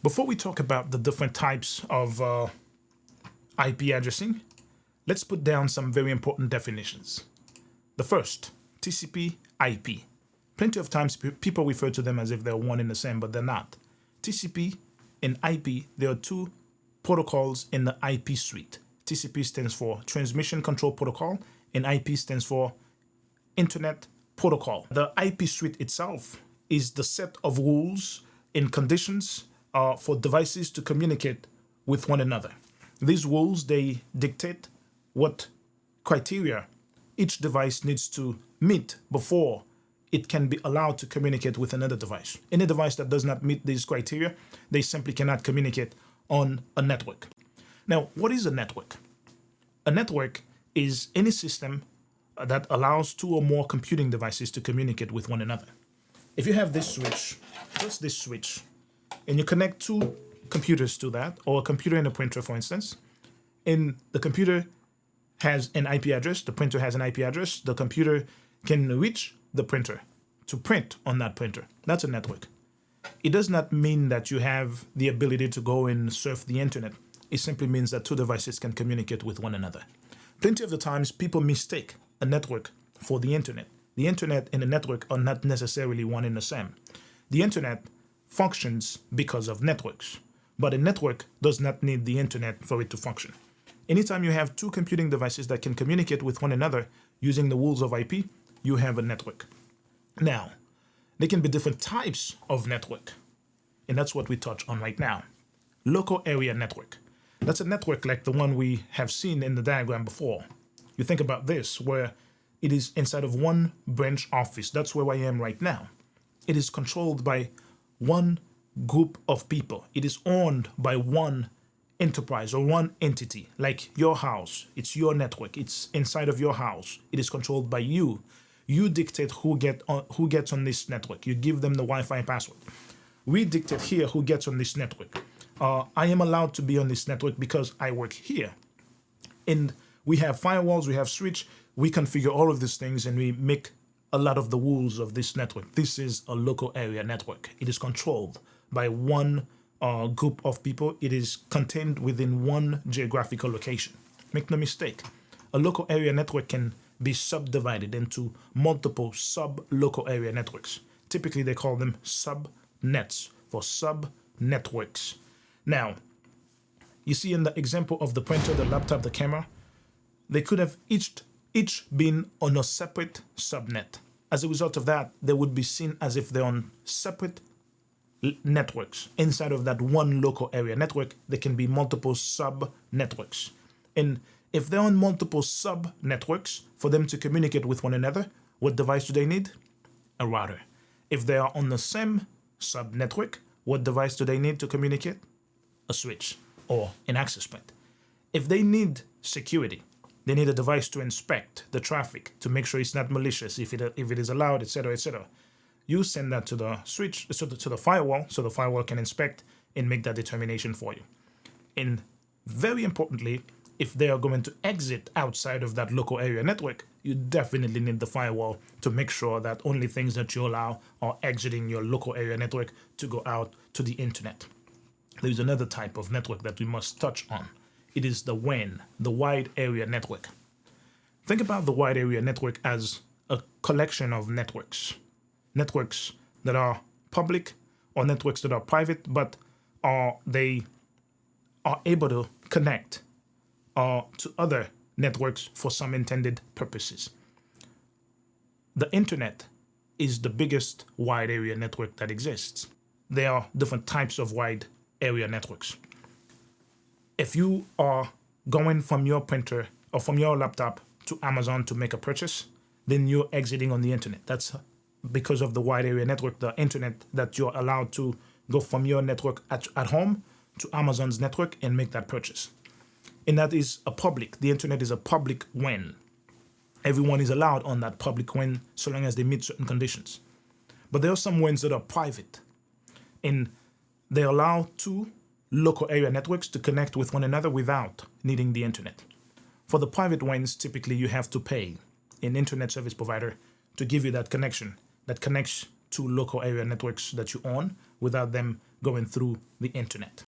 Before we talk about the different types of IP addressing, let's put down some very important definitions. The first, TCP IP. Plenty of times people refer to them as if they're one and the same, but they're not. TCP and IP, there are two protocols in the IP suite. TCP stands for Transmission Control Protocol, and IP stands for Internet Protocol. The IP suite itself is the set of rules and conditions for devices to communicate with one another. These rules, they dictate what criteria each device needs to meet before it can be allowed to communicate with another device. Any device that does not meet these criteria, they simply cannot communicate on a network. Now, what is a network? A network is any system that allows two or more computing devices to communicate with one another. If you have this switch, just this switch, and you connect two computers to that, or a computer and a printer, for instance, and the computer has an IP address, the printer has an IP address, the computer can reach the printer to print on that printer. That's a network. It does not mean that you have the ability to go and surf the internet. It simply means that two devices can communicate with one another. Plenty of the times, people mistake a network for the internet. The internet and the network are not necessarily one and the same. The internet functions because of networks, but a network does not need the internet for it to function. Anytime you have two computing devices that can communicate with one another using the rules of IP, you have a network. Now, there can be different types of network, and that's what we touch on right now. Local area network. That's a network like the one we have seen in the diagram before. You think about this, where it is inside of one branch office. That's where I am right now. It is controlled by one group of people. It is owned by one enterprise or one entity, like your house. It's your network. It's inside of your house. It is controlled by you. You dictate who gets on this network. You give them the Wi-Fi password. We dictate here who gets on this network. I am allowed to be on this network because I work here. And we have firewalls, we have switch, we configure all of these things, and we make a lot of the rules of this network. This is a local area network. It is controlled by one group of people. It is contained within one geographical location. Make no mistake, a local area network can be subdivided into multiple sub-local area networks. Typically, they call them subnets for sub-networks. Now, you see in the example of the printer, the laptop, the camera, they could have each been on a separate subnet. As a result of that, they would be seen as if they're on separate networks. Inside of that one local area network, there can be multiple sub-networks. And if they're on multiple sub-networks, for them to communicate with one another, what device do they need? A router. If they are on the same sub-network, what device do they need to communicate? A switch or an access point. If they need security, they need a device to inspect the traffic to make sure it's not malicious, if it is allowed, etc., etc. You send that to the switch, to the firewall, so the firewall can inspect and make that determination for you. And very importantly, if they are going to exit outside of that local area network, you definitely need the firewall to make sure that only things that you allow are exiting your local area network to go out to the internet. There's another type of network that we must touch on. It is the WAN, the Wide Area Network. Think about the Wide Area Network as a collection of networks. Networks that are public or networks that are private, but they are able to connect to other networks for some intended purposes. The internet is the biggest wide area network that exists. There are different types of wide area networks. If you are going from your printer or from your laptop to Amazon to make a purchase, then you're exiting on the internet. That's because of the wide area network, the internet, that you're allowed to go from your network at home to Amazon's network and make that purchase. And that is a public. The internet is a public WAN. Everyone is allowed on that public WAN so long as they meet certain conditions. But there are some WANs that are private, and they allow two local area networks to connect with one another without needing the internet. For the private WANs, typically you have to pay an internet service provider to give you that connection that connects to local area networks that you own without them going through the internet.